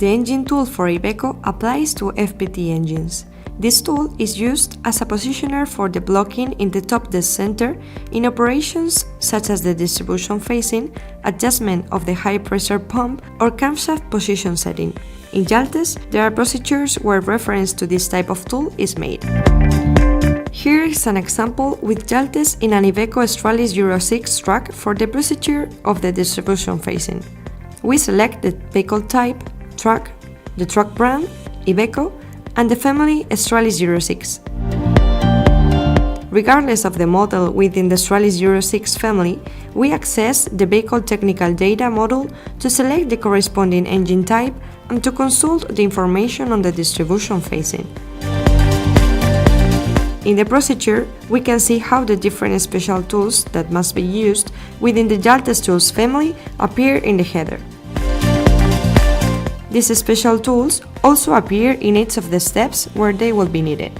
The engine tool for Iveco applies to FPT engines. This tool is used as a positioner for the blocking in the top dead center in operations such as the distribution phasing, adjustment of the high-pressure pump, or camshaft position setting. In Jaltes, there are procedures where reference to this type of tool is made. Here is an example with Jaltes in an Iveco Stralis Euro 6 truck for the procedure of the distribution phasing. We select the vehicle type, truck, the truck brand, Iveco, and the family Stralis Euro 6. Regardless of the model within the Stralis Euro 6 family, we access the vehicle technical data module to select the corresponding engine type and to consult the information on the distribution phasing. In the procedure, we can see how the different special tools that must be used within the Jaltes tools family appear in the header. These special tools also appear in each of the steps where they will be needed.